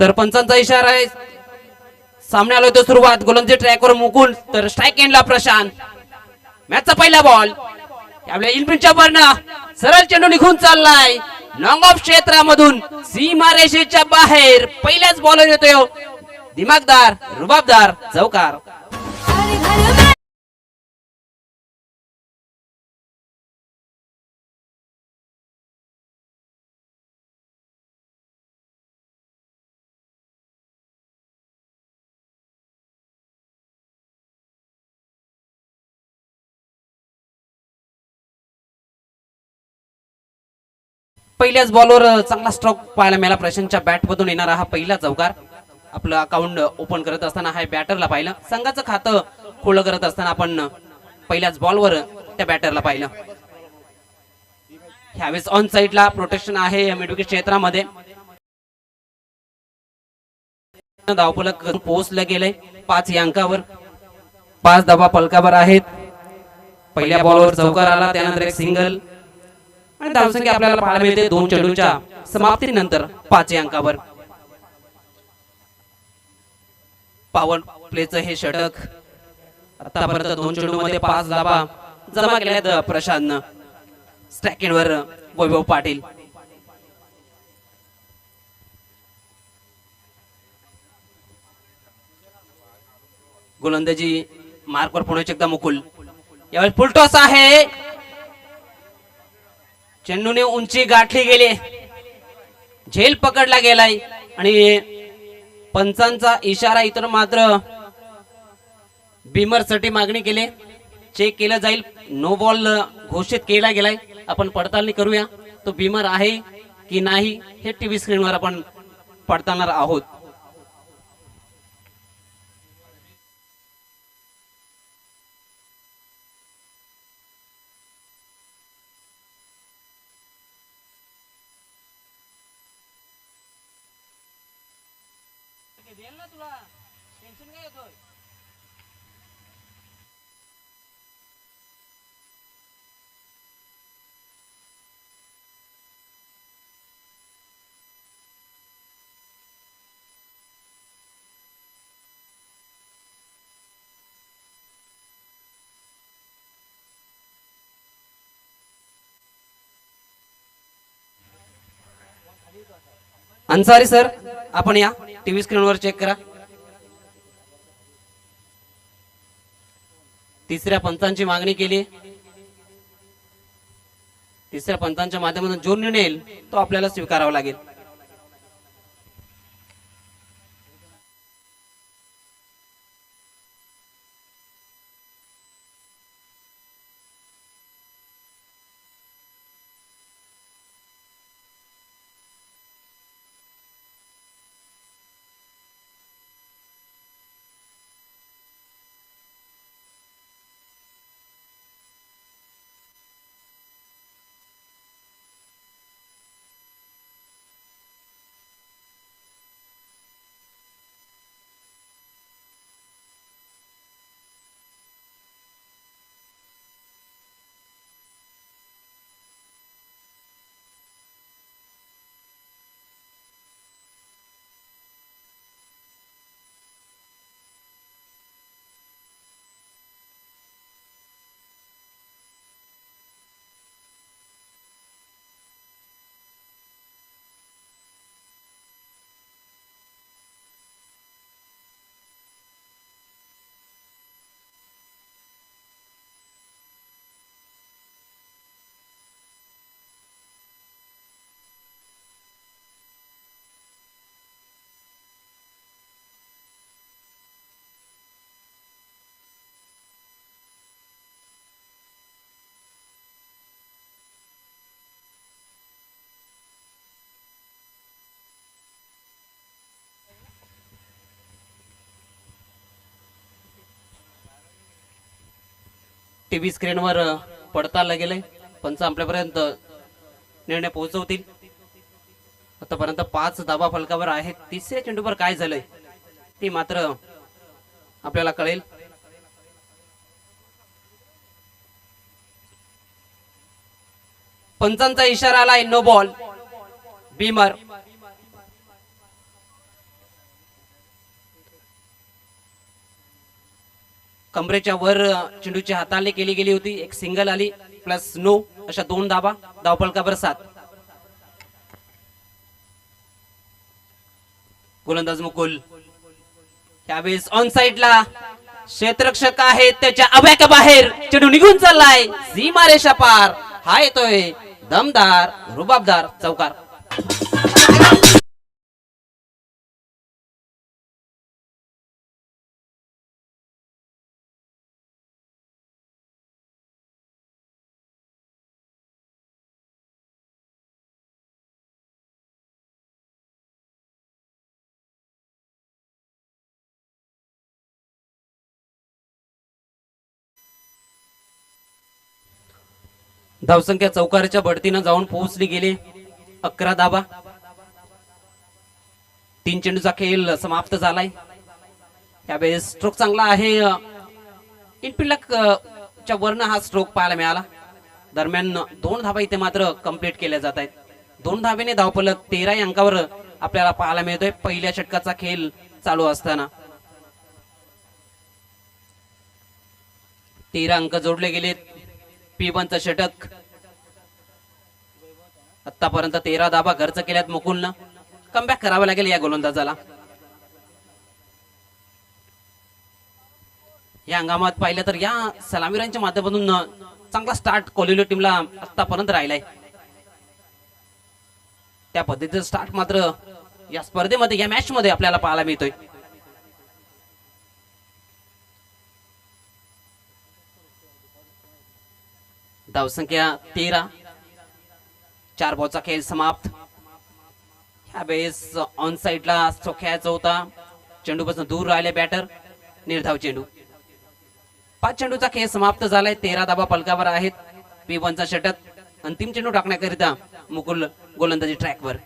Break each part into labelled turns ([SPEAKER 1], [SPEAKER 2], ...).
[SPEAKER 1] तर पंचांचा इशारा आहे, सामने आलोय तो सुरुवात गोलंदाजी ट्रॅकवर मुकुंद, तर स्ट्राइक एंडला प्रशांत. मॅचचा पहिला बॉल त्यावेळी इनपिनच्या वरनं सरळ चेंडू निघून चाललाय लॉंग ऑफ क्षेत्रामधून सीमारेषेच्या बाहेर. पहिल्याच बॉलर येतोय दिमागदार रुबाबदार चौकार. पहिल्याच बॉलवर चांगला स्ट्रोक पाहायला मिळाला प्रशांतच्या बॅट मधून येणारा हा पहिला चौकार. आपलं अकाउंट ओपन करत असताना हा बॅटरला पाहिलं, संघाचं खातं खुलं करत असताना आपण पहिल्याच बॉलवर त्या बॅटरला पाहिलं. ह्यावेळेस ऑन साइडला प्रोटेक्शन आहे मिडविकेट क्षेत्रामध्ये. धावफलक पोहोचलं गेलंय 5 या अंकावर. 5 धावा फलकावर आहेत. पहिल्या बॉलवर चौकार आला, त्यानंतर एक सिंगल आणि धावसंख्या आपल्याला पाहायला मिळते 2 चेंडूच्या समाप्तीनंतर 5 या अंकावर. पॉवर प्लेचं हे षटक आतापर्यंत 2 चेंडूमध्ये 5 धावा जमा केल्यात प्रशांतनं. स्ट्राइकवर वैभव पाटील. गोलंदाजी मार्कवर पुणे एकदा मुकुल. यावेळी फुलटॉस आहे, चेंडूने उंची गाठली गेली, झेल पकडला गेलाय आणि पंचांचा इशारा इतर मात्र बिमर साठी मागणी केली. चेक केलं जाईल, नो बॉल घोषित केला गेलाय. आपण पडताळणी करूया तो बिमर आहे की नाही हे टीव्ही स्क्रीनवर आपण पडताळणार आहोत. अन्सारी सर, आपण या टीव्ही स्क्रीनवर चेक करा. तिसऱ्या पंचांची मागणी केली. तिसऱ्या पंचांच्या माध्यमातून जो निर्णय येईल तो आपल्याला स्वीकारावा लागेल. टीव्ही स्क्रीनवर पडताळलं गेलंय. पंच आपल्यापर्यंत निर्णय पोहोचवतील. आतापर्यंत 5 धावा फलकावर आहेत. तिसऱ्या चेंडूवर काय झालंय ते मात्र आपल्याला कळेल. पंचांचा इशारा आलाय, नो बॉल. बीमर कमरेच्या वर चेंडूची हाताळणी केली गेली होती. एक सिंगल आली प्लस नो अशा 2 धाबा. धावफलकावर 7. गोलंदाज मुकुल यावेळेस ऑन साइडला क्षेत्ररक्षक आहेत त्याच्या अभ्याका बाहेर चेंडू निघून चाललाय सीमारेषा पार. हा येतोय दमदार रुबाबदार चौकार. धावसंख्या चौकाराच्या बढतीनं जाऊन पोहोचली गेली 11 धाबा. 3 चेंडूचा खेळ समाप्त झालाय. यावेळेस स्ट्रोक चांगला आहे. इनफिल्डला च्या वरनं हा स्ट्रोक पाहायला मिळाला. दरम्यान 2 धाबा इथे मात्र कंप्लीट केल्या जात आहेत. 2 धाबेने धावफलक 13 अंकावर आपल्याला पाहायला मिळतोय पहिल्या षटकाचा खेळ चालू असताना. 13 अंक जोडले गेलेत. P1चं षटक आतापर्यंत 13 धाबा खर्च केल्यात मुकुलनं. कमबॅक करावं लागेल या गोलंदाजाला. या हंगामात पाहिलं तर या सलामीरांच्या माध्यमातून चांगला स्टार्ट कोलिनो टीमला आतापर्यंत राहिलाय. त्या पद्धतीचं स्टार्ट मात्र या स्पर्धेमध्ये या मॅच मध्ये आपल्याला पाहायला मिळतोय. धावसंख्या 13. 4 बॉलचा खेळ समाप्त. ह्यावेळेस ऑन साइडला खेळायचा होता. चेंडूपासून दूर राहिले बॅटर. निर्धाव चेंडू. 5 चेंडूचा खेळ समाप्त झालाय. 13 धाबा फलकावर आहेत. P1चा षटक. अंतिम चेंडू टाकण्याकरिता मुकुल गोलंदाजी ट्रॅकवर.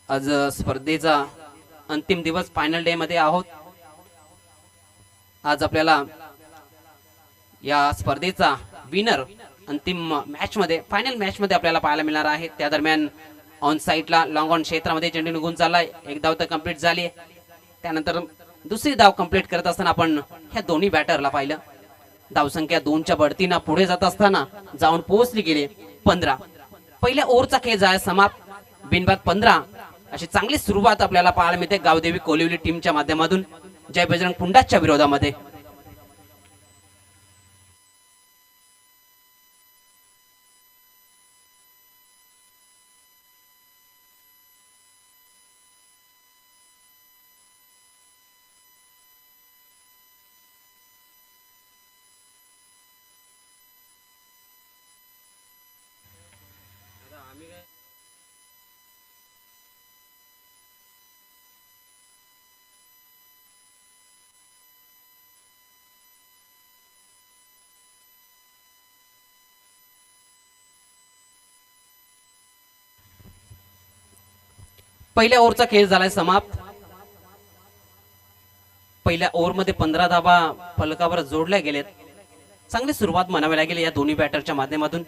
[SPEAKER 1] आज स्पर्धेचा अंतिम दिवस फायनल डे मध्ये आहोत. आज आपल्याला या स्पर्धेचा विनर अंतिम मॅच मध्ये फायनल मॅच मध्ये आपल्याला पाहायला मिळणार आहे. त्या दरम्यान ऑन साइडला लॉंग ऑन क्षेत्रामध्ये चेंडू निघून चाललाय. 1 धाव तर कंप्लीट झाली. त्यानंतर दुसरी धाव कंप्लीट करत असताना आपण ह्या दोन्ही बॅटरला पाहिलं. धावसंख्या 2च्या बढतीनं पुढे जात असताना जाऊन पोहोचली गेली 15. पहिल्या ओव्हरचा खेळ झाला समाप्त. बिनबाद 15 अशी चांगली सुरुवात आपल्याला पाहायला मिळते गावदेवी कोलिवली टीमच्या माध्यमातून जय बजरंग पुंडाच्या विरोधामध्ये. पहिल्या ओव्हरचा खेळ झालाय समाप्त. पहिल्या ओव्हरमध्ये 15 धाबा फलकावर जोडल्या गेलेत. चांगली सुरुवात म्हणावी लागेल या दोन्ही बॅटरच्या माध्यमातून.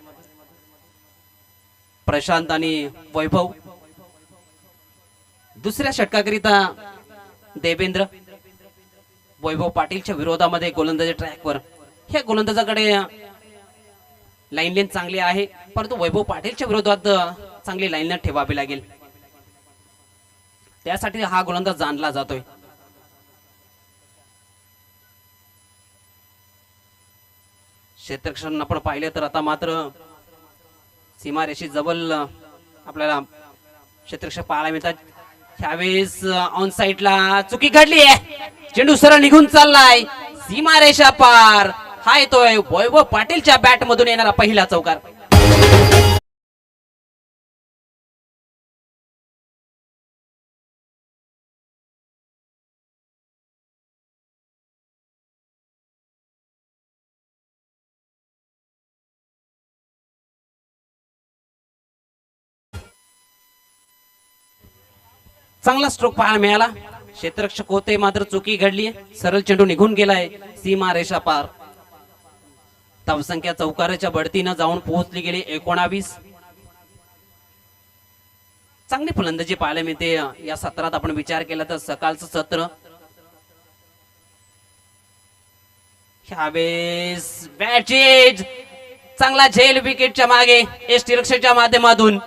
[SPEAKER 1] प्रशांत आणि वैभव. दुसऱ्या षटकाकरिता देवेंद्र. वैभव पाटीलच्या विरोधामध्ये गोलंदाजी ट्रॅकवर. ह्या गोलंदाजाकडे लाईन लेन चांगली आहे परंतु वैभव पाटीलच्या विरोधात चांगली लाईन ठेवावी लागेल. त्यासाठी हा गोलंदाज जाणला जातोय. क्षेत्ररक्षण आपण पाहिले तर आता मात्र सीमारेषी जवळ आपल्याला क्षेत्ररक्षक पाहायला मिळतात. ह्यावेळेस ऑन साइडला चुकी घडली आहे. चेंडू सरळ निघून चाललाय सीमारेषा पार. हा येतोय वैभव पाटीलच्या बॅट मधून येणारा पहिला चौकार. चांगला स्ट्रोक पाहायला मिळाला. क्षेत्ररक्षक होते मात्र चुकी घडली. सरळ चेंडू निघून गेलाय सीमा रेषा पार. धावसंख्या चौकाराच्या बढतीनं जाऊन पोहोचली गेली 19. चांगली फलंदाजी पाहायला मिळते या सत्रात. आपण विचार केला तर सकाळचं सत्र ह्यावेळेस बॅचेज चांगला झेल विकेटच्या मागे एसटी रक्षाच्या माध्यमातून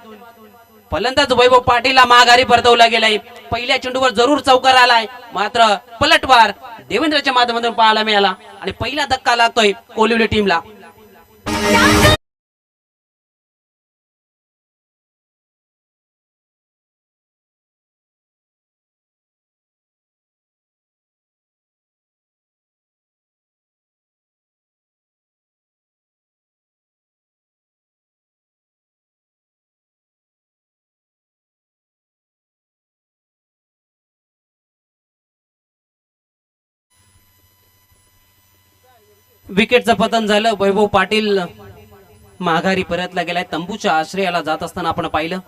[SPEAKER 1] फलंदाज वैभव पाटीलला माघारी परतवला गेलाय. पहिल्या चेंडूवर जरूर चौकार आलाय, मात्र पलटवार देवेंद्रच्या माध्यमातून पाहायला मिळाला आणि पहिला धक्का लागतोय कोलिवली टीमला. विकेटचं पतन झालं. वैभव पाटील माघारी परतला गेलाय. तंबूच्या आश्रयाला जात असताना आपण पाहिलं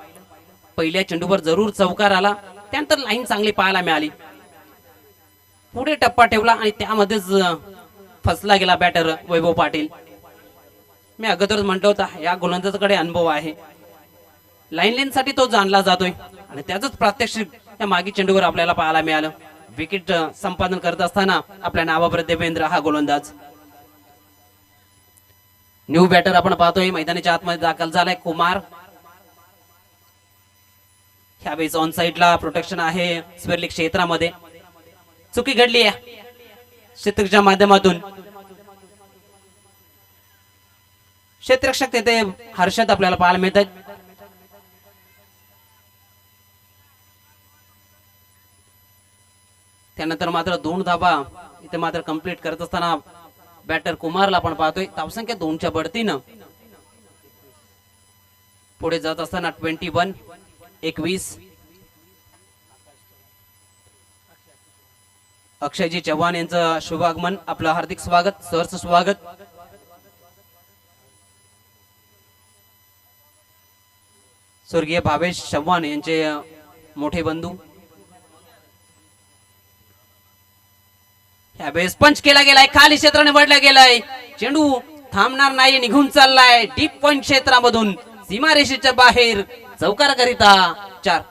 [SPEAKER 1] पहिल्या चेंडूवर जरूर चौकार आला, त्यानंतर लाईन चांगली पाहायला मिळाली. पुढे टप्पा ठेवला आणि त्यामध्येच फसला गेला बॅटर वैभव पाटील. मी अगोदरच म्हटलं होतं या गोलंदाजाकडे अनुभव आहे. लाईन साठी तो जाणला जातोय आणि त्याच प्रात्यक्षिक त्या मागे चेंडूवर आपल्याला पाहायला मिळालं. विकेट संपादन करत असताना आपल्या नावावर देवेंद्र हा गोलंदाज. न्यू बॅटर आपण पाहतोय मैदानाच्या आतमध्ये दाखल झालाय कुमार. ह्यावेळेस ऑन साइडला प्रोटेक्शन आहे स्वेरली क्षेत्रामध्ये. चुकी घडली आहे क्षेत्ररक्षकाच्या माध्यमातून. क्षेत्ररक्षक तेथे हर्षद आपल्याला पाहायला मिळत आहेत. त्यानंतर मात्र 2 धाबा इथे मात्र कंप्लीट करत असताना बॅटर कुमारला आपण पाहतोय. धावसंख्या 2च्या बढतीनं पुढे जात असताना 21. अक्षयजी चव्हाण यांचं शुभागमन. आपलं हार्दिक स्वागत, सहर्ष स्वागत. स्वर्गीय भावेश चव्हाण यांचे मोठे बंधू. ह्यावेळेस पंच केला गेलाय, खाली क्षेत्र निवडला गेलाय. चेंडू थांबणार नाही, निघून चाललाय डीप पॉइंट क्षेत्रामधून सीमारेषेच्या बाहेर चौकाराकरिता 4.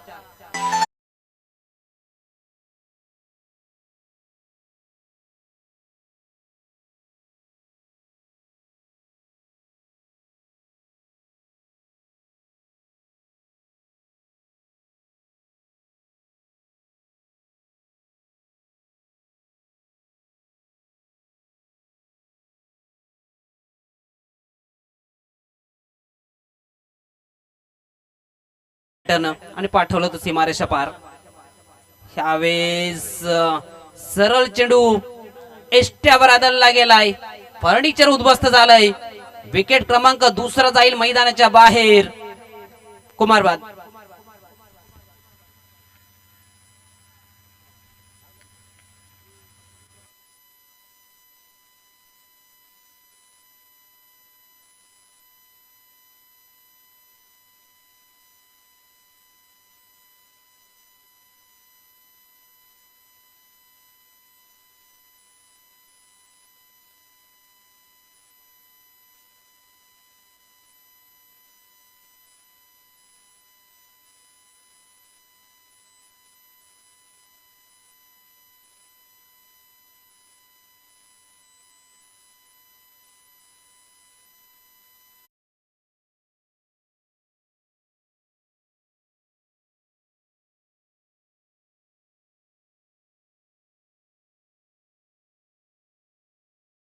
[SPEAKER 1] आणि पाठवलं तर सीमारेषा पार. ह्यावेळेस सरळ चेंडू एष्ट्यावर आदळला गेलाय. फर्निचर उद्ध्वस्त झालंय. विकेट क्रमांक 2 जाईल मैदानाच्या बाहेर. कुमारबाद.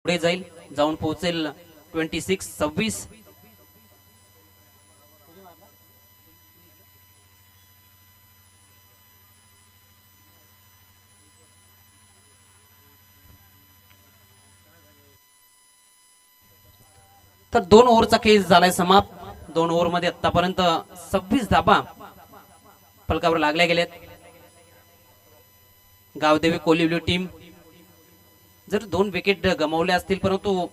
[SPEAKER 1] पुढे जाईल, जाऊन पोहोचेल 26. तर 2 ओव्हरचा खेळ झालाय समाप्त. 2 ओव्हर मध्ये आतापर्यंत 26 धाबा फलकावर लागल्या गेल्यात. गावदेवी कोलिवली टीम जर 2 विकेट गमावले असतील, परंतु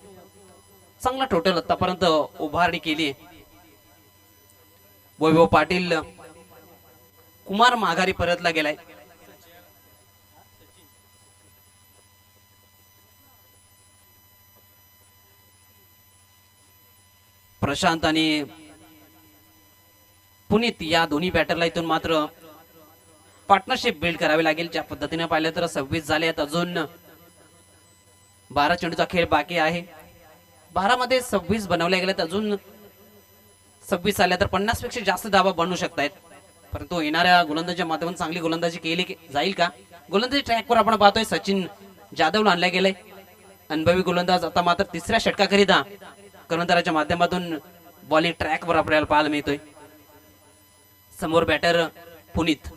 [SPEAKER 1] चांगला टोटल आतापर्यंत उभारणी केली. वैभव पाटील कुमार माघारी परतला गेलाय. प्रशांत आणि पुनीत या दोन्ही बॅटरला इथून मात्र पार्टनरशिप बिल्ड करावी लागेल. ज्या पद्धतीने पाहिलं तर 26 झाले आहेत, अजून 12 चेंडूचा खेळ बाकी आहे. 12 मध्ये 26 बनवले गेलेत, अजून 26 आल्या तर 50 पेक्षा जास्त धावा बनवू शकतायत. परंतु येणाऱ्या गोलंदाजीच्या माध्यमातून चांगली गोलंदाजी केली जाईल का? गोलंदाजी ट्रॅकवर आपण पाहतोय सचिन जाधवला आणल्या गेलंय. अनुभवी गोलंदाज आता मात्र तिसऱ्या षटकाकरिता कर्णधाराच्या माध्यमातून बॉलिंग ट्रॅकवर आपल्याला पाहायला मिळतोय. समोर बॅटर पुनीत.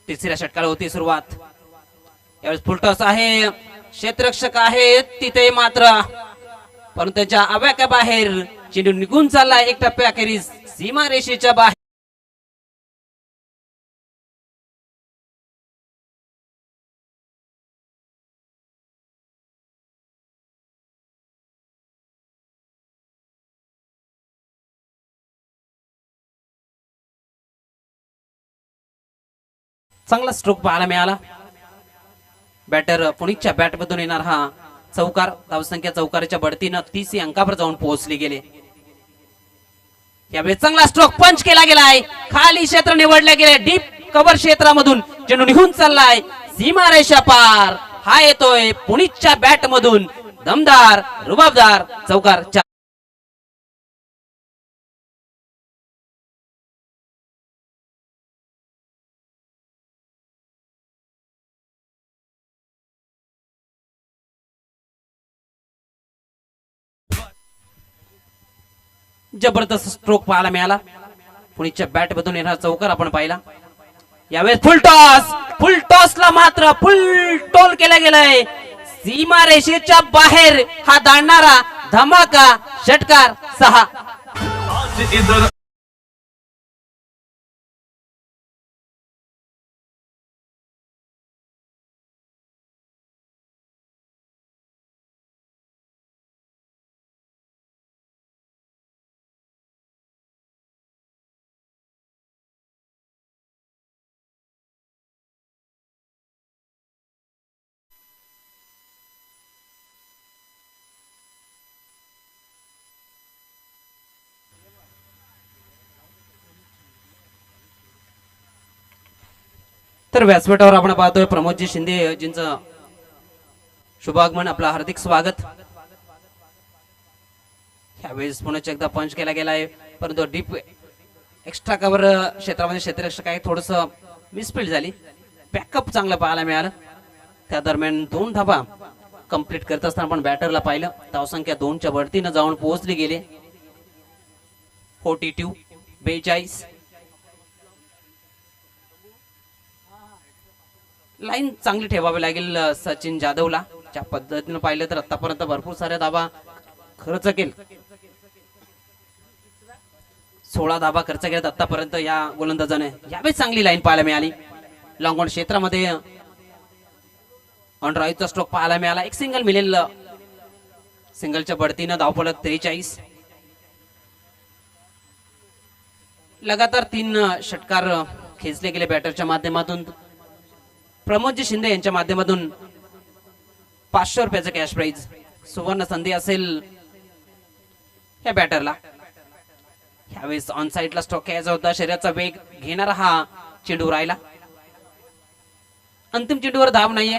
[SPEAKER 1] तिसऱ्या षटकाला होती सुरुवात. यावेळेस फुलटॉस आहे, क्षेत्ररक्षक आहे तिथे मात्र, परंतु त्याच्या आव्याच्या बाहेर चेंडू निघून चालला एक टप्प्याखेरीज सीमा रेषेच्या बाहेर. चांगला स्ट्रोक पाहायला मिळाला. बॅटर पुणितच्या बॅटमधून येणार हा चौकार, धावसंख्या चौकाराच्या बढतीनं 30 अंकावर जाऊन पोहोचली गेले. यावेळी चांगला स्ट्रोक पंच केला गेलाय, खाली क्षेत्र निवडले गेले, डीप कव्हर क्षेत्रामधून चेंडू निघून चाललाय सीमा रेषा पार. हा येतोय पुणितच्या बॅट मधून दमदार रुबाबदार चौकार. जबरदस्त स्ट्रोक पाहायला मिळाला. पुणेच्या बॅट मधून येणारा चौकार आपण पाहिला. यावेळेस फुल टॉसला मात्र फुल टोल केला गेलाय सीमा रेषेच्या बाहेर. हा दांडणारा धमाका षटकार 6. तर व्यासपीठावर आपण पाहतोय प्रमोदजी शिंदे जींचं शुभागमन. आपलं हार्दिक स्वागत. यावेळेस पुन्हा एकदा पंच केला गेलाय, परंतु डीप एक्स्ट्रा कव्हर क्षेत्रामध्ये क्षेत्ररक्षक आहे, थोडस मिसफिल्ड झाली. बॅकअप चांगलं पाहायला मिळालं. त्या दरम्यान 2 धाबा कंप्लीट करत असताना आपण बॅटरला पाहिलं. धावसंख्या 2च्या वरतीनं जाऊन पोहोचली गेले. 42 लाईन चांगली ठेवावी लागेल सचिन जाधवला. ज्या पद्धतीने पाहिलं तर आतापर्यंत भरपूर साऱ्या धाबा खर्च केले. 16 धाबा खर्च केल्यात आतापर्यंत या गोलंदाजाने. यावेळी चांगली लाईन पाहायला मिळाली. लॉंग ऑन क्षेत्रामध्ये ऑन ड्राईव्हचा स्ट्रोक पाहायला मिळाला. एक सिंगल मिळेल. सिंगलच्या बढतीनं धावफलक 43. लगातार 3 षटकार खेचले गेले बॅटरच्या माध्यमातून. प्रमोदजी शिंदे यांच्या माध्यमातून 500 रुपयाचं कॅश प्राइज. सुवर्ण संधी असेल या बॅटरला. यावेळेस ऑन साइडला स्ट्रोक घ्यायचा होता. शरीराचा वेग घेणारा हा चेंडू राहिला. अंतिम चेंडूवर धाव नाहीये.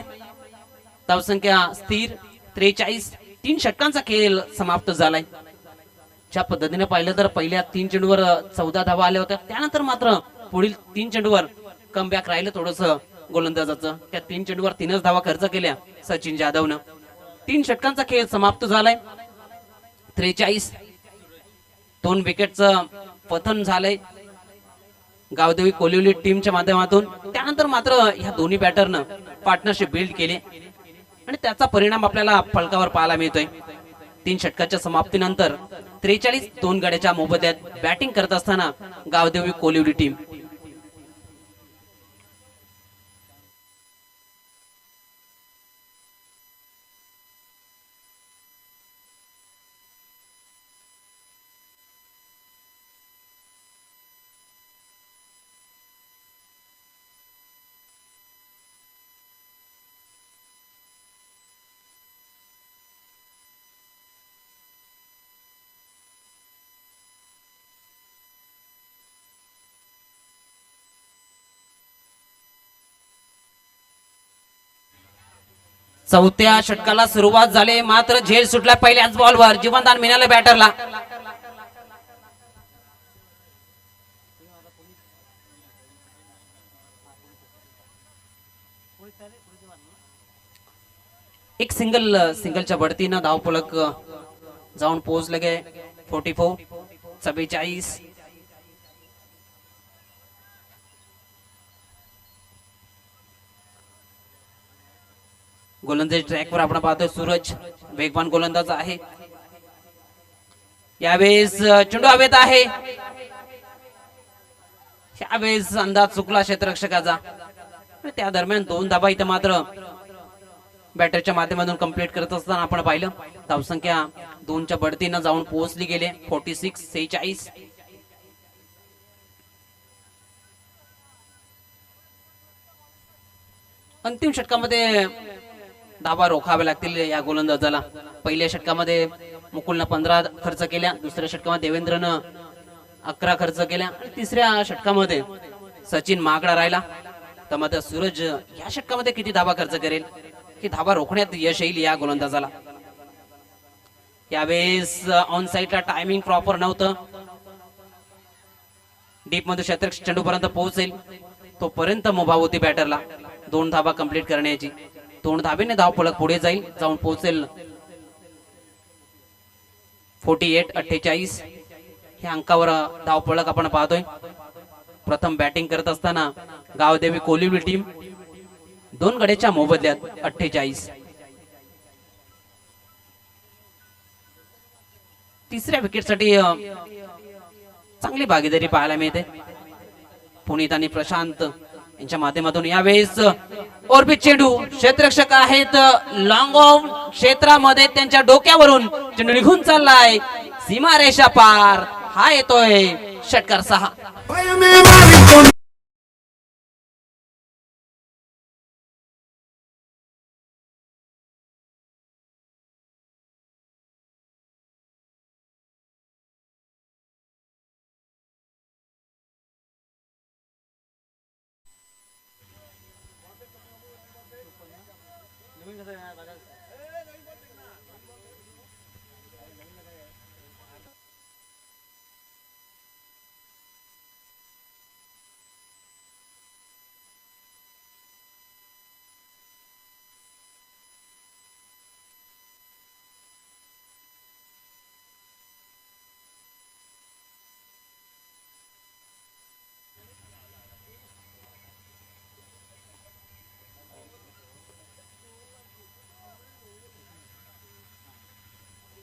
[SPEAKER 1] धावसंख्या स्थिर 43. 3 षटकांचा खेळ समाप्त झालाय. ज्या पद्धतीने पाहिलं तर पहिल्या 3 चेंडूवर 14 धावा आल्या होत्या. त्यानंतर मात्र पुढील 3 चेंडूवर कमबॅक राहिलं थोडस गोलंदाजाचं. त्या 3 चेंडूवर 3च धावा खर्च केल्या सचिन जाधवनं. 3 षटकांचा खेळ समाप्त झालाय. 43. 2 विकेटचं पतन झालंय गावदेवी कोलिवली टीमच्या माध्यमातून. त्यानंतर मात्र ह्या दोन्ही बॅटरनं पार्टनरशिप बिल्ड केली आणि त्याचा परिणाम आपल्याला फलकावर पाहायला मिळतोय. 3 षटकाच्या समाप्तीनंतर 43 2 गड्याच्या मोबदल्यात बॅटिंग करत असताना गावदेवी कोलिवली टीम. चौथ्या षटकाला सुरुवात झाली, मात्र झेल सुटला पहिल्याच बॉलवर. जीवनदान मिळालं बॅटरला. एक सिंगलच्या बढतीनं धावफलक जाऊन पोहोचले गे. 44 44. गोलंदाजी ट्रॅकवर आपण पाहतोय सूरज वेगवान गोलंदाज आहे. यावेळेस चेंडू हवेत आहे. यावेळेस अंदाज चुकला क्षेत्ररक्षकाचा. त्या दरम्यान 2 धाबा इथं मात्र बॅटरच्या माध्यमातून कंप्लीट करत असताना आपण पाहिलं. धावसंख्या 2च्या बढतीनं जाऊन पोहोचली गेले. 46 46. अंतिम षटकामध्ये धाबा रोखावे लागतील या गोलंदाजाला. पहिल्या षटकामध्ये मुकुलनं 15 खर्च केल्या, दुसऱ्या षटकामध्ये देवेंद्रनं 11 खर्च केल्या आणि तिसऱ्या षटकामध्ये सचिन महागडा राहिला. तर मात्र सूरज या षटकामध्ये किती धाबा खर्च करेल, की धाबा रोखण्यात यश येईल या गोलंदाजाला. यावेळेस ऑन साईडला टायमिंग प्रॉपर नव्हतं. डीप मध्ये क्षेत्ररक्षक चेंडू पर्यंत पोहोचेल तोपर्यंत मुभा होती बॅटरला 2 धाबा कंप्लीट करण्याची. 2 धाबेने धावफलक पुढे जाईल, जाऊन पोहोचेल 48 48. ह्या अंकावर धावफलक आपण पाहतोय. प्रथम बॅटिंग करत असताना गावदेवी कोलिवली टीम 2 गड्याच्या मोबदल्यात 48. तिसऱ्या विकेटसाठी चांगली भागीदारी पाहायला मिळते पुनीत आणि प्रशांत यांच्या माध्यमातून. यावेळेस ऑर्बिट चेंडू क्षेत्ररक्षक आहेत लॉंग ऑफ क्षेत्रामध्ये, त्यांच्या डोक्यावरून चेंडू निघून चाललाय सीमारेषा पार. हा येतोय षटकार 6.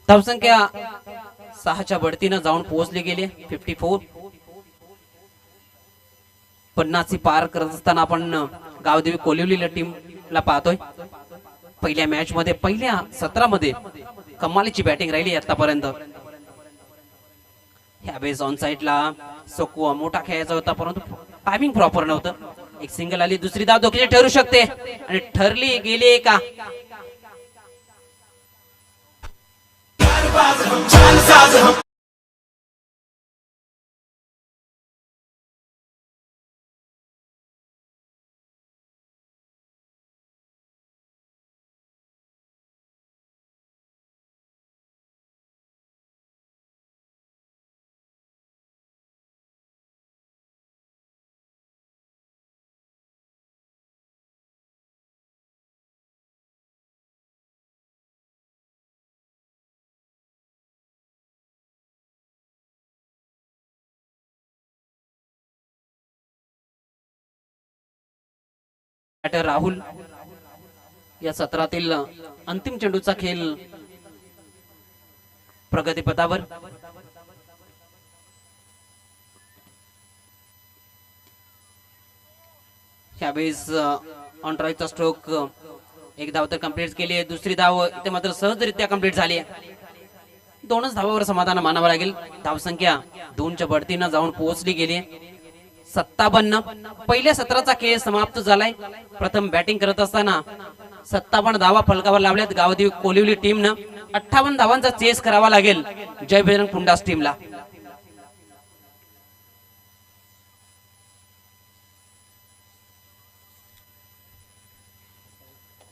[SPEAKER 1] धावसंख्या 6च्या बढतीनं जाऊन पोहोचली गेली 54. 50 पार करत असताना आपण गावदेवी कोलिवली टीमला पाहतोय. पहिल्या मॅच मध्ये पहिल्या सत्रामध्ये कमालीची बॅटिंग राहिली आतापर्यंत. ह्यावेळेस ऑन साईडला सोकवा मोठा खेळायचा होता, परंतु टायमिंग प्रॉपर नव्हतं. एक सिंगल आली, दुसरी धाव धोक्याची ठरू शकते आणि ठरली गेली का. बॅटर राहुल या सत्रातील अंतिम चेंडूचा खेळ प्रगतीपथावर. यावेळेस ऑन ड्राईव्हचा स्ट्रोक एक धाव तर कंप्लीट केली आहे, दुसरी धाव ते मात्र सहजरित्या कंप्लीट झाली आहे. 2च धावावर समाधान मानावं लागेल. धावसंख्या 2च्या बढतीनं जाऊन पोहोचली गेली 57. पहिल्या सत्राचा खेळ समाप्त झालाय. प्रथम बॅटिंग करत असताना 57 धावा फलकावर लावल्यात गावदेवी कोलिवली टीमनं. 58 धावांचा चेस करावा लागेल जय बजरंग पुंडास टीमला.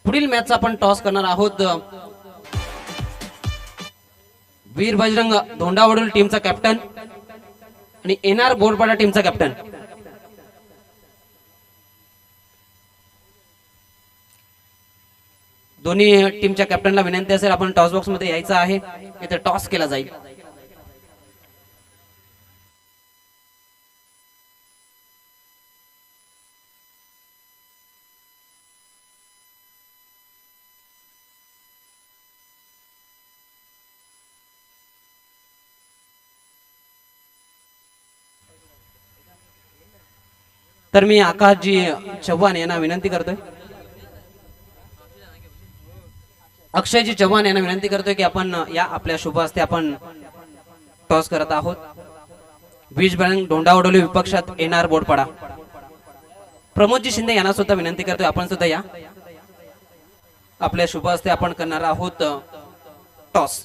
[SPEAKER 1] पुढील मॅचचा आपण टॉस करणार आहोत वीर बजरंग धोंडावडूल टीमचा कॅप्टन आणि एनआर बोरपाडा टीमचा कॅप्टन. दोन्ही टीमच्या कॅप्टनला विनंती असेल आपण टॉस बॉक्स मध्ये यायचं आहे. इथे टॉस केला जाईल. तर मी आकाशजी चव्हाण यांना विनंती करतोय, अक्षयजी चव्हाण यांना विनंती करतोय की आपण या आपल्या शुभ हस्ते आपण टॉस करत आहोत. वीज बँक धोंडावडोली विपक्षात एनआर बोरपाडा. प्रमोदजी शिंदे यांना सुद्धा विनंती करतोय आपण सुद्धा या आपल्या शुभ हस्ते आपण करणार आहोत टॉस.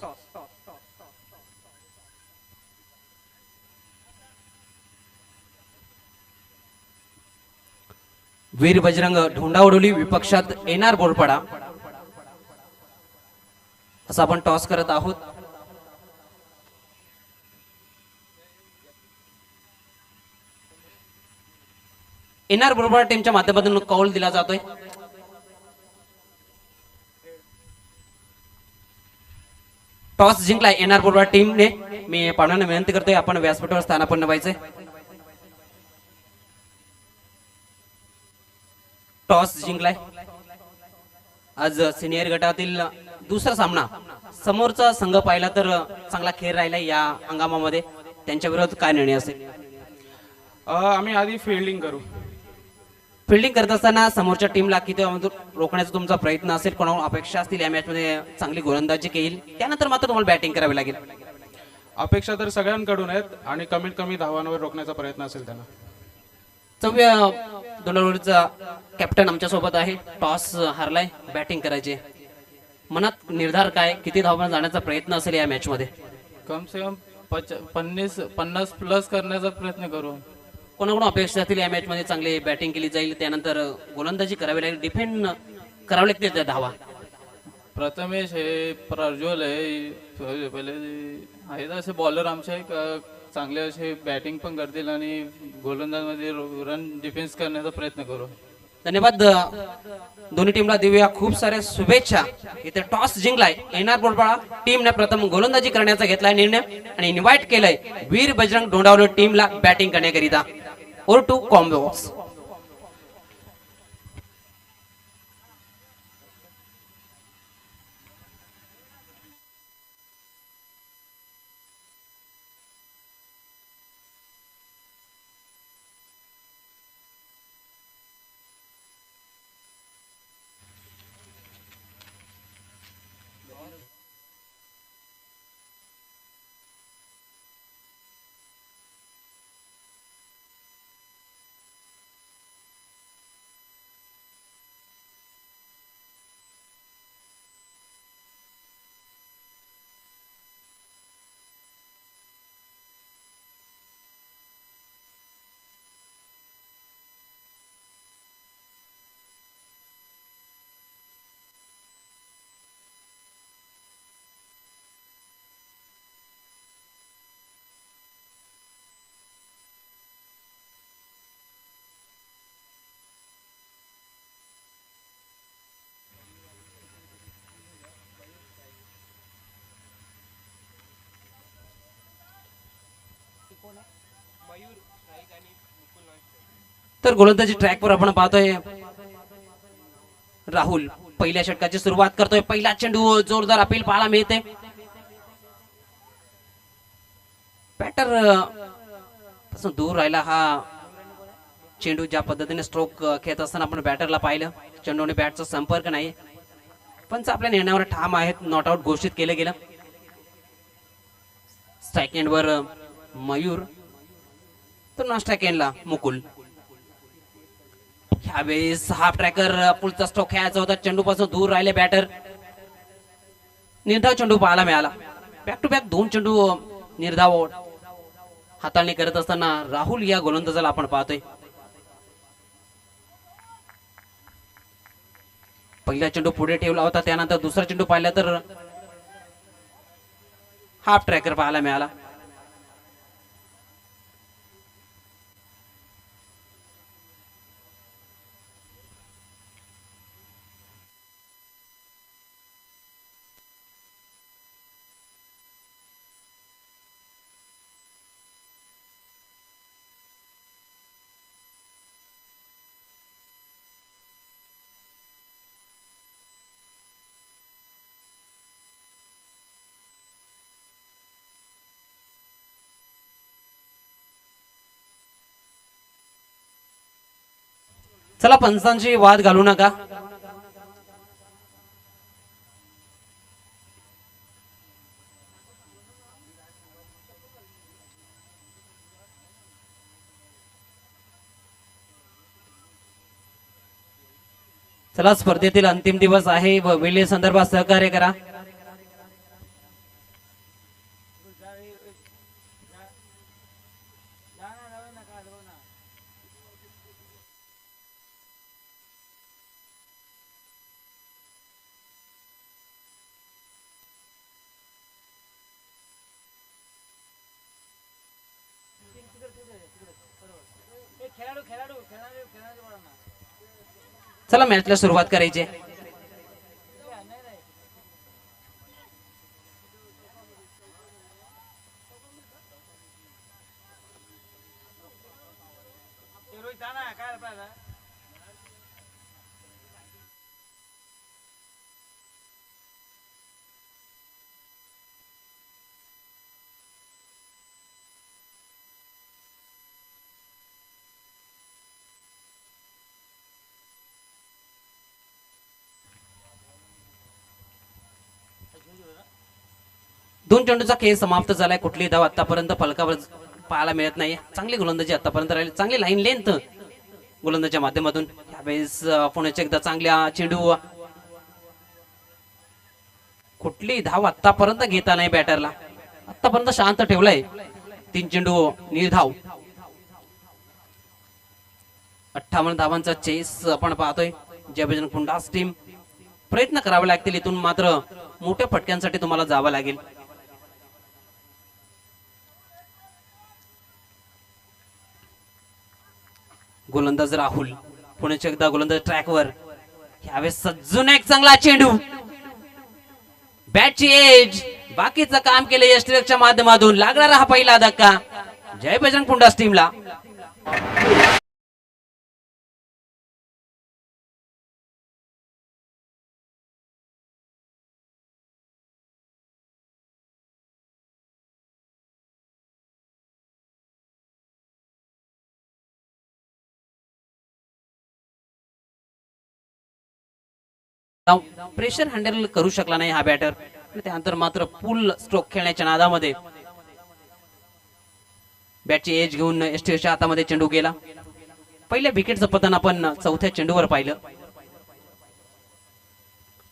[SPEAKER 1] वीर बजरंग धोंडावडोली विपक्षात एनआर बोरपाडा असं आपण टॉस करत आहोत. एनआर बोरपाडा टीमच्या माध्यमातून कौल दिला जातोय. टॉस जिंकलाय एनआर बोरपाडा टीमने. मी पाहुण्यांना विनंती करतोय आपण व्यासपीठावर स्थानापन्न व्हायचंय. टॉस जिंकलाय. आज सिनियर गटातील दुसरा सामना. समोरचा संघ पाहिला तर चांगला खेळ राहिला या हंगामामध्ये. त्यांच्या विरोधात काय निर्णय असेल?
[SPEAKER 2] आम्ही आधी फिल्डिंग करू.
[SPEAKER 1] फिल्डिंग करत असताना समोरच्या टीमला किती रोखण्याचा तुमचा प्रयत्न असेल? कोणाला अपेक्षा असतील या मॅच मध्ये चांगली गोलंदाजी केली त्यानंतर मात्र तुम्हाला बॅटिंग करावी लागेल?
[SPEAKER 2] अपेक्षा तर सगळ्यांकडून आहेत आणि कमीत कमी धावांवर रोखण्याचा प्रयत्न असेल त्यांना.
[SPEAKER 1] दोंडावडीचा कॅप्टन आमच्या सोबत आहे. टॉस हारलाय, बॅटिंग करायची. मनात निर्धार काय, किती धावा जाण्याचा प्रयत्न असेल या मॅच मध्ये?
[SPEAKER 3] कम से कम 50 प्लस करण्याचा प्रयत्न करू.
[SPEAKER 1] कोणाकोण अपेक्षा असतील या मॅच मध्ये चांगली बॅटिंग केली जाईल त्यानंतर गोलंदाजी करावी लागेल, डिफेंड करावे लागतील त्या धावा?
[SPEAKER 3] प्रथमेश हे प्रज्वल आहे, पहिले आहेत असे बॉलर आमचे चांगले असे बॅटिंग पण करतील आणि गोलंदाजमध्ये रन डिफेन्स करण्याचा प्रयत्न करू.
[SPEAKER 1] धन्यवाद. दोन्ही टीमला देऊया खूप साऱ्या शुभेच्छा. इथे टॉस जिंकलाय एनआर बोरपाडा टीमने प्रथम गोलंदाजी करण्याचा घेतलाय निर्णय आणि इन्व्हाइट केलंय वीर बजरंग धोंडावडोली टीमला बॅटिंग करण्याकरिता. और टू कॉम्बोज. तर गोलंदाजी ट्रॅकवर आपण पाहतोय राहुल पहिल्या षटकाची सुरुवात करतोय. पहिला चेंडू जोरदार अपील पाहायला मिळते. बॅटर पासून दूर राहिला हा चेंडू. ज्या पद्धतीने स्ट्रोक खेळत असताना आपण बॅटरला पाहिलं, चेंडूने बॅटचा संपर्क नाही. पंच आपल्या निर्णयावर ठाम आहेत. नॉट आउट घोषित केलं गेलं. स्ट्राईक एंडवर मयूर तर नॉन स्ट्राईक एंडला मुकुल. ह्यावेळेस हाफ ट्रॅकर पुढचा स्ट्रोक खेळायचा होता. चेंडू पासून दूर राहिले बॅटर. निर्धाव चेंडू पाहायला मिळाला. बॅक टू बॅक दोन चेंडू निर्धाव हाताळणी करत असताना राहुल या गोलंदाजाला आपण पाहतोय. पहिला चेंडू पुढे ठेवला होता, त्यानंतर दुसरा चेंडू पाहिला तर हाफ ट्रॅकर पाहायला मिळाला. चला पंचांची वाद घालू नका. चला स्पर्धेतील अंतिम दिवस आहे व वेळे संदर्भात सहकार्य करा. चला मॅचला सुरुवात करायची. दोन चेंडूचा खेळ समाप्त झालाय. कुठली धाव आतापर्यंत फलकावर पाहायला मिळत नाही. चांगली गोलंदाजी आतापर्यंत राहिली, चांगली लाईन लेंथ गोलंदाजीच्या माध्यमातून. यावेळेस पुण्याच्या एकदा चांगल्या चेंडू, कुठली धाव आतापर्यंत घेता नाही बॅटरला, आतापर्यंत शांत ठेवलाय. 3 चेंडू निर्धाव, 58 धावांचा चेस आपण पाहतोय. जयभजन कुंडास टीम प्रयत्न करावे लागतील, इथून मात्र मोठ्या फटक्यांसाठी तुम्हाला जावं लागेल. गोलंदाज राहुल, पुण्याच्या एकदा गोलंदाज ट्रॅकवर. यावेळेस सज्जून एक चांगला चेंडू, बॅटची एज, बाकीचं काम केलं यष्टीरक्षच्या माध्यमातून. लागणारा हा पहिला धक्का जय बजरंग पुंडास टीमला. प्रेशर हँडल करू शकला नाही हा बॅटर. त्यानंतर मात्र पुल स्ट्रोक खेळण्याच्या नादामध्ये बॅटची एज घेऊन एसटीच्या हातामध्ये चेंडू गेला. पहिल्या विकेटचं पतन आपण चौथ्या चेंडूवर पाहिलं.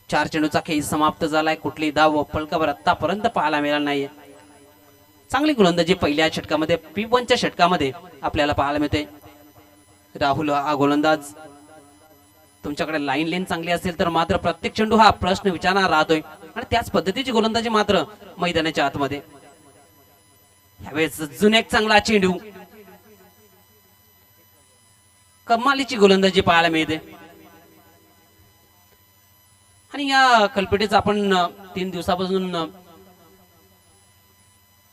[SPEAKER 1] 4 चेंडूचा खेळ समाप्त झालाय. कुठली धाव फलकावर आतापर्यंत पाहायला मिळाला नाहीये. चांगली गोलंदाजी पहिल्या षटकामध्ये, P1च्या षटकामध्ये आपल्याला पाहायला मिळते. राहुल हा गोलंदाज, तुमच्याकडे लाईन लेन चांगली असेल तर मात्र प्रत्येक चेंडू हा प्रश्न विचारणार राहतोय आणि त्याच पद्धतीची गोलंदाजी मात्र मैदानाच्या आतमध्ये. यावेळेस अजून एक चांगला चेंडू, कमालीची गोलंदाजी पाहायला मिळते. आणि या कल्पिटेचा आपण 3 दिवसापासून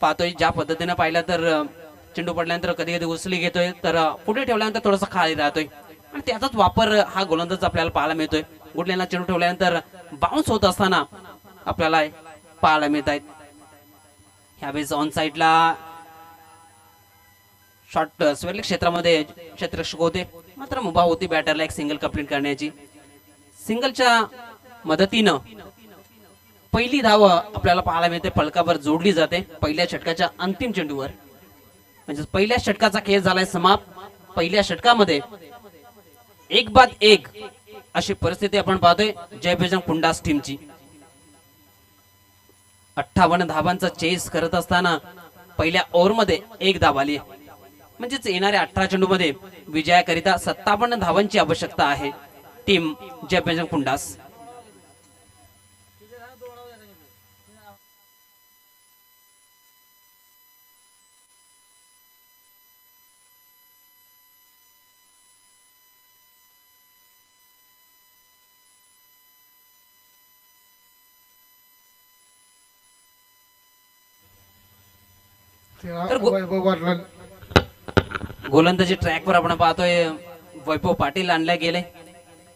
[SPEAKER 1] पाहतोय. ज्या पद्धतीने पाहिलं तर चेंडू पडल्यानंतर कधी कधी उचली घेतोय, तर पुढे ठेवल्यानंतर थोडासा खाली राहतोय आणि त्याचाच वापर हा गोलंदाज आपल्याला पाहायला मिळतोय. गुडलेला चेंडू ठेवल्यानंतर बाउन्स होत असताना आपल्याला पाहायला मिळत आहेत. ह्यावेळेस ऑन साइडला शॉर्ट स्वेरलिक क्षेत्रामध्ये क्षेत्ररक्षक होते, मात्र मुभा होती बॅटरला एक सिंगल कंप्लीट करण्याची. सिंगलच्या मदतीनं पहिली धाव आपल्याला पाहायला मिळते, फलकावर जोडली जाते पहिल्या षटकाच्या अंतिम चेंडूवर. म्हणजे पहिल्या षटकाचा खेळ झालाय समाप्त. पहिल्या षटकामध्ये 1-1 अशी परिस्थिती आपण पाहतोय जय बजरंग पुंडास टीमची. 58 धावांचा चेस करत असताना पहिल्या ओव्हरमध्ये 1 धाव आली. म्हणजेच येणाऱ्या 18 चेंडूमध्ये विजयाकरिता 57 धावांची आवश्यकता आहे टीम जय बजरंग पुंडास. तर गोलंदाजी ट्रॅकवर आपण पाहतोय वैभव पाटील आणल्या गेले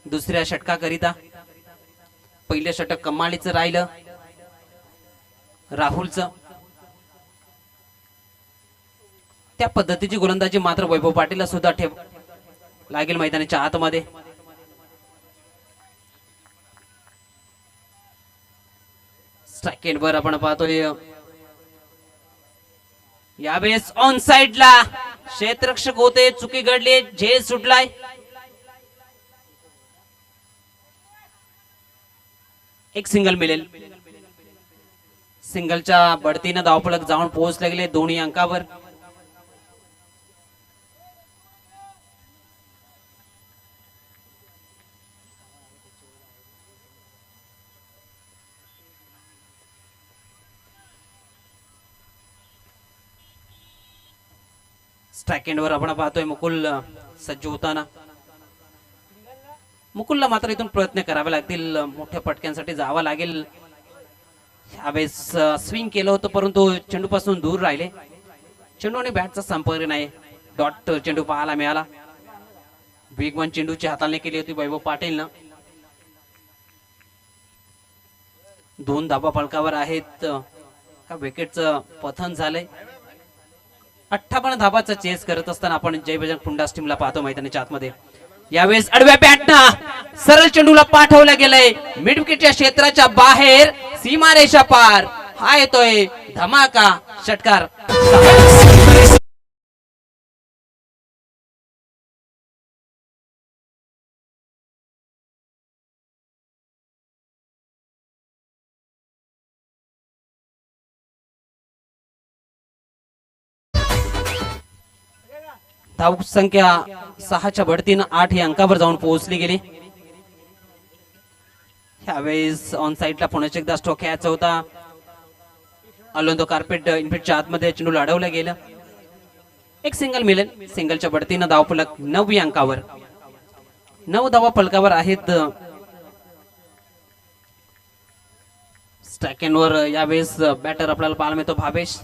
[SPEAKER 1] दुसऱ्या षटकाकरिता. पहिलं षटक कमालीचं राहिलं राहुलचं. त्या पद्धतीची गोलंदाजी मात्र वैभव पाटीलला सुद्धा ठेव लागेल मैदानाच्या आतमध्ये. स्ट्राईक एंडवर आपण पाहतोय यावेळेस ऑन साइडला क्षेत्ररक्षक होते, चुकी घडली, झेल सुटलाय. एक सिंगल मिळेल. सिंगलच्या बढतीनं धावफलक जाऊन पोहोचले गेले दोन्ही अंकावर. स्ट्राईक एंडवर आपण पाहतोय मुकुल सज्ज होताना. मुकुलला मात्र इथून प्रयत्न करावे लागतील, मोठ्या पटक्यांसाठी जावं लागेल. यावेळेस स्विंग केलं होतं परंतु चेंडू पासून दूर राहिले. चेंडू आणि बॅटचा संपर्क नाही. डॉट चेंडू पाहायला मिळाला. वेगवान चेंडूची हाताळणी केली होती वैभव पाटीलनं. 2 धाबा फलकावर आहेत. का विकेटचं पतन झालंय. 58 धाबाचा चेस करत असताना आपण जय बजरंग पुंडास टीमला पाहतो मैदानाच्या आतमध्ये. यावेळेस आडव्या बॅटनं सरळ चेंडूला पाठवलं गेलंय मिड विकेटच्या क्षेत्राच्या बाहेर, सीमारेषा पार. हा येतोय धमाका षटकार. धाव संख्या 6च्या बढतीनं 8 या अंकावर जाऊन पोहोचली गेली. यावेळेस ऑन साइडला पुण्याच्या एकदा स्ट्रोक घ्यायचा होता. अलोंदो कार्पेट इनफिटच्या आतमध्ये चेंडू अडवलं गेलं. एक सिंगल मिळेल. सिंगलच्या बढतीनं धाव फलक 9 या अंकावर. 9 धावा फलकावर आहेत. स्ट्राईक एंडवर यावेळेस बॅटर आपल्याला पाहायला मिळतो भावेश.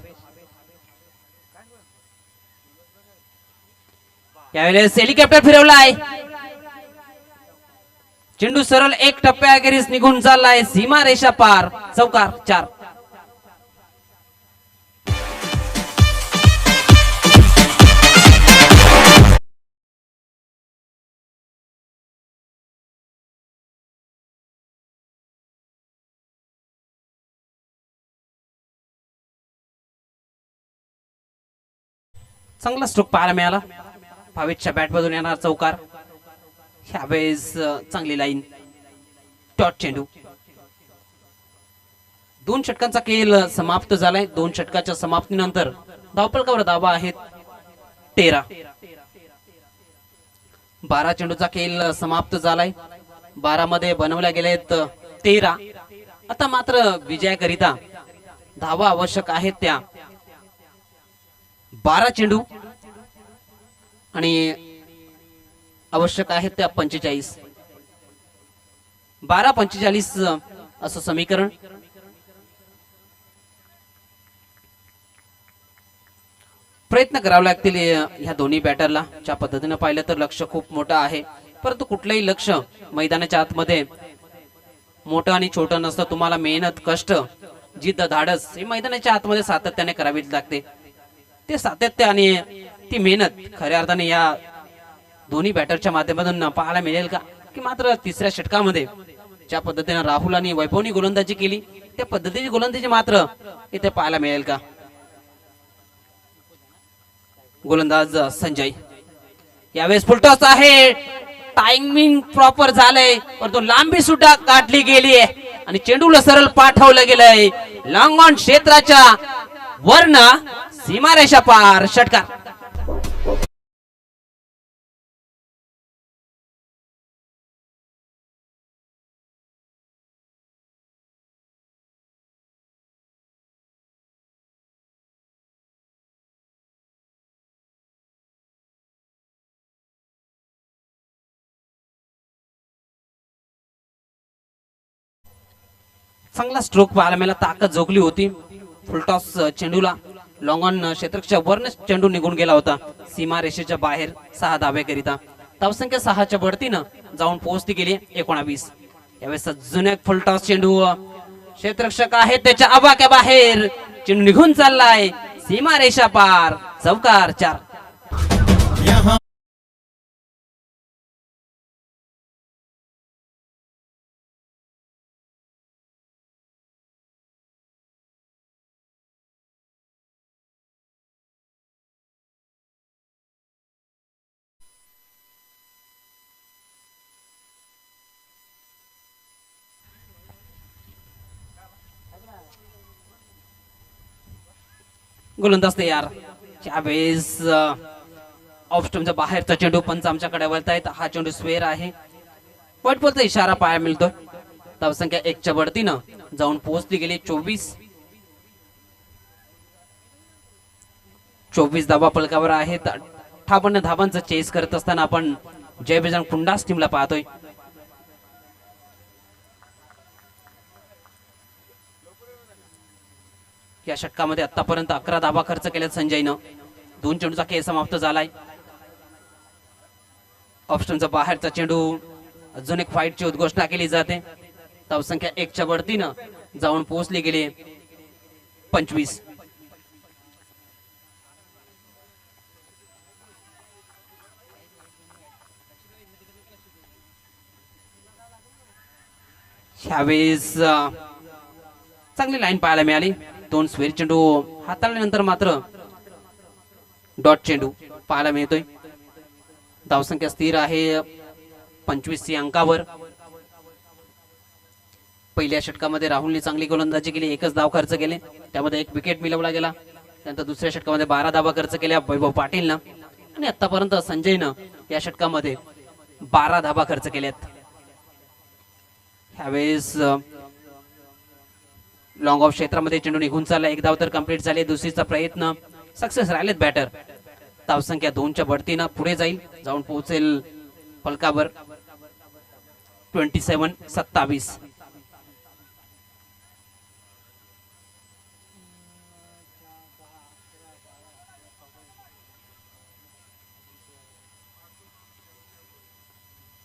[SPEAKER 1] यावेळेस हेलिकॉप्टर फिरवलाय. चेंडू सरळ एक टप्प्याखेरीस निघून चाललाय सीमा रेषा पार. चौकार 4. चांगला स्ट्रोक पाहायला मिळाला. भावेशच्या बॅट मधून येणार चौकार. ह्यावेळेस चांगली लाईन. टॉट चेंडू. 2 षटकांचा खेळ समाप्त झालाय. 2 षटकाच्या समाप्तीनंतर धावफलकावर धावा आहेत 13. 12 चेंडूचा खेळ समाप्त झालाय. 12 मध्ये बनवल्या गेलेत 13. आता मात्र विजयाकरिता धावा आवश्यक आहेत त्या 12 चेंडू आणि आवश्यक आहेत त्या 45. 12-45 असं समीकरण. प्रयत्न करावे लागतील ह्या दोन्ही बॅटरला. ज्या पद्धतीने पाहिलं तर लक्ष खूप मोठं आहे, परंतु कुठलंही लक्ष मैदानाच्या आतमध्ये मोठं आणि छोटं नसतं. तुम्हाला मेहनत, कष्ट, जिद्द, धाडस हे मैदानाच्या आतमध्ये सातत्याने करावीच लागते. ते सातत्य आणि ती मेहनत खऱ्या अर्थाने या दोन्ही बॅटरच्या माध्यमातून पाहायला मिळेल का, की मात्र तिसऱ्या षटकामध्ये ज्या पद्धतीने राहुल आणि वैभवनी गोलंदाजी केली त्या पद्धतीची गोलंदाजी मात्र इथे पाहायला मिळेल का. गोलंदाज संजय. यावेळेस फुलटॉस आहे. टायमिंग प्रॉपर झालंय, परंतु लांबी सुद्धा काढली गेली आहे आणि चेंडूला सरळ पाठवलं गेलंय लॉंग ऑन क्षेत्राच्या वरन, सीमारेषा पार. षटकार. चांगला स्ट्रोक पाहायला मला ताकद जोगली होती. फुलटॉस चेंडूला लॉंग ऑन क्षेत्रच्या वरनं चेंडू निघून गेला होता सीमा रेषेच्या बाहेर 6 धाब्याकरिता. धावसंख्या 6च्या बढतीनं जाऊन पोहोचली गेली 19. यावेळेस अजून एक फुलटॉस चेंडू क्षेत्ररक्षक आहेत त्याच्या आवाक्या बाहेर, चेंडू निघून चाललाय सीमा रेषा पार, चौकार 4. गोलंदाज तयार. यावेळेस ऑफ स्टंपच्या बाहेरचा चेंडू पंच आमच्याकडे वळतायत. हा चेंडू स्वेअर आहे. व्हाईट बॉलचा इशारा पाहायला मिळतोय. धावसंख्या 1च्या बढतीनं जाऊन पोहोचली गेली 24 धावा पलकावर आहेत. 58 धावांचं चेस करत असताना आपण जय बजरंग पुंडास टीमला पाहतोय. या षटकामध्ये आतापर्यंत 11 धावा खर्च केल्यात संजयनं. 2 चेंडूचा खेळ समाप्त झालाय. ऑप्शनचा बाहेरचा चेंडू, अजून एक फाईटची उद्घोषणा केली जाते. धावसंख्या 1च्या बढतीनं जाऊन पोहोचली गेली 25. ह्यावेळेस चांगली लाईन पाहायला मिळाली. 2 स्वेर चेंडू हाताळल्यानंतर मात्र डॉट चेंडू पाहायला मिळतोय. धावसंख्या स्थिर आहे 25 अंकावर. पहिल्या षटकामध्ये राहुलने चांगली गोलंदाजी केली, 1च धाव खर्च केले, त्यामध्ये 1 विकेट मिळवला गेला. त्यानंतर दुसऱ्या षटकामध्ये 12 धावा खर्च केल्या वैभव पाटीलनं, आणि आतापर्यंत संजयनं या षटकामध्ये 12 धावा खर्च केल्यात. ह्यावेळेस लॉंग ऑफ क्षेत्रामध्ये चेंडू निघून चालला. 1 धाव तर कंप्लीट झाली. दुसरीचा प्रयत्न सक्सेस राहिलेत बॅटर. धावसंख्या 2च्या बढतीनं पुढे जाईल, जाऊन पोहोचेल फलकावर 27-27.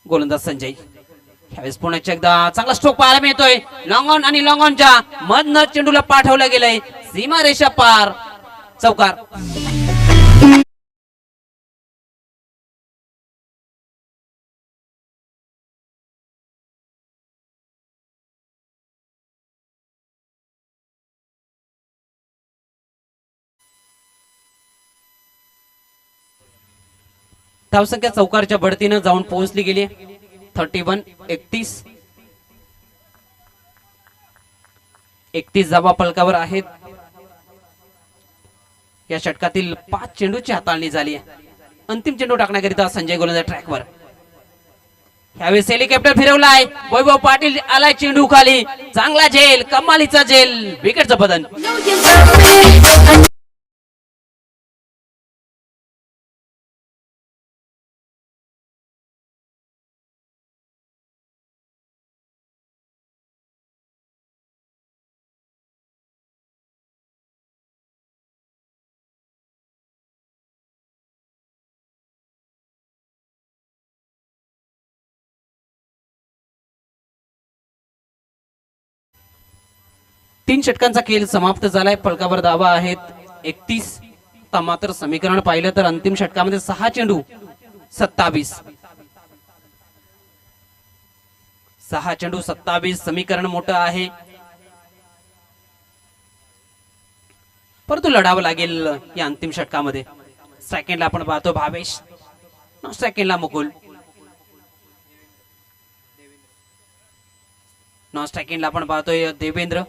[SPEAKER 1] गोलंदाज संजय. ह्यावेळेस पुण्याच्या एकदा चांगला स्ट्रोक पाहायला मिळतोय. लॉंग ऑन आणि लॉंग ऑनच्या मधनं चेंडूला पाठवलं गेलंय सीमा रेषा पार, चौकार. धावसंख्या चौकारच्या बढतीनं जाऊन पोहोचली गेली 31-31. 31 धावा पलकावर आहेत. या षटकातील 5 चेंडूची हाताळणी झाली आहे. अंतिम चेंडू टाकण्याकरिता संजय गोलंदाज ट्रॅकवर. ह्यावेळेस हेलिकॉप्टर फिरवलाय. वैभव पाटील आलाय चेंडू खाली. चांगला झेल, कमालीचा झेल, विकेटचं बदन. तीन षटकांचा खेळ समाप्त झालाय. फलकावर धावा आहेत 31. मात्र समीकरण पाहिलं तर अंतिम षटकामध्ये 6 चेंडू 27. 6 चेंडू 27 समीकरण मोठं आहे, परंतु लढावं लागेल या अंतिम षटकामध्ये. सेकंडला आपण पाहतो भावेश, सेकंडला मुकुल, नॉन सेकंडला आपण पाहतोय देवेंद्र,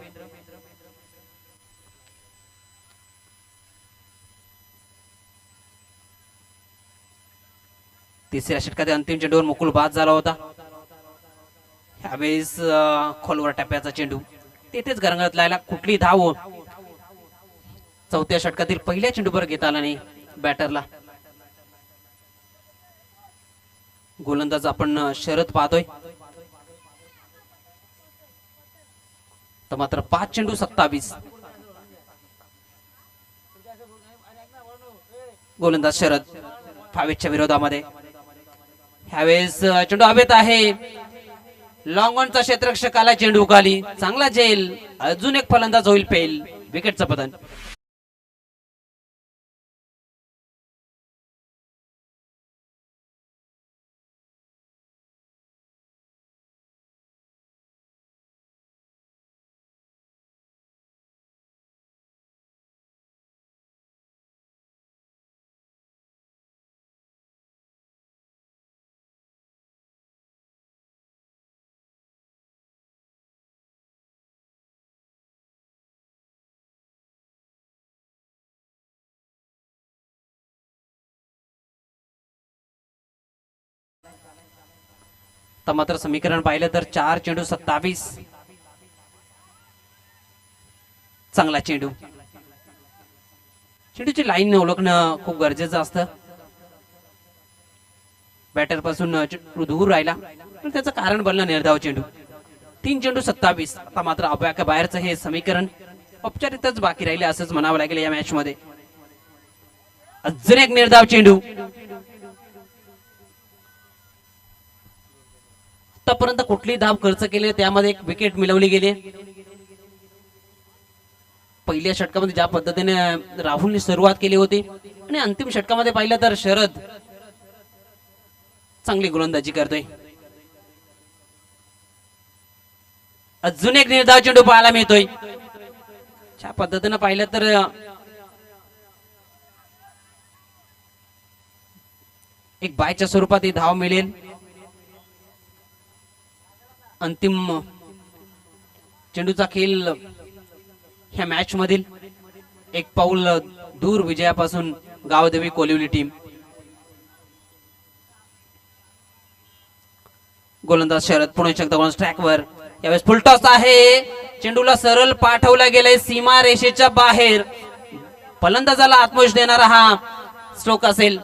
[SPEAKER 1] तिसऱ्या षटकात अंतिम चेंडूवर मुकुल बाद झाला होता. ह्यावेळेस खोलवर टप्प्याचा चेंडू तेथेच गरंगतला, कुठली धाव चौथ्या षटकातील पहिल्या चेंडूवर घेता आला नाही बॅटरला. गोलंदाज आपण शरद पाहतोय, तर मात्र 5 चेंडू 27. गोलंदाज शरद फावेजच्या विरोधामध्ये. ह्यावेळेस चेंडू हवेत आहे. लॉंग ऑनचा क्षेत्ररक्षकाला चेंडू खाली. चांगला झेल. अजून एक फलंदाज होईल फेल. विकेटचं पतन. तर मात्र समीकरण पाहिलं तर 4 चेंडू 27. चांगला चेंडू. चेंडूची लाईन ओळखणं खूप गरजेचं असतं. बॅटर पासून चेंडू दूर राहिला पण त्याचं कारण बनलं निर्धाव चेंडू. 3 चेंडू 27. आता मात्र अभ्याका बाहेरचं हे समीकरण औपचारिकच बाकी राहिले असंच म्हणावं लागेल या मॅच मध्ये. अजून एक निर्धाव चेंडू. आतापर्यंत कुठली धाव खर्च केली त्यामध्ये एक विकेट मिळवली गेली. पहिल्या षटकामध्ये ज्या पद्धतीने राहुलने सुरुवात केली होती आणि अंतिम षटकामध्ये पाहिलं तर शरद चांगली गोलंदाजी करतोय. अजून एक निर्धाव चेंडू पाहायला मिळतोय. ज्या पद्धतीने पाहिलं तर एक बायच्या स्वरूपात ही धाव मिळेल. अंतिम चेंडूचा खेळ ह्या मॅच मधील एक पाऊल दूर विजयापासून गावदेवी कोलिवली टीम. गोलंदाज शरद पुणे एकदा ट्रॅकवर. यावेळेस फुलटॉस आहे. चेंडूला सरळ पाठवला गेलाय सीमा रेषेच्या बाहेर. फलंदाजाला आत्मविश्वास देणारा हा स्ट्रोक असेल.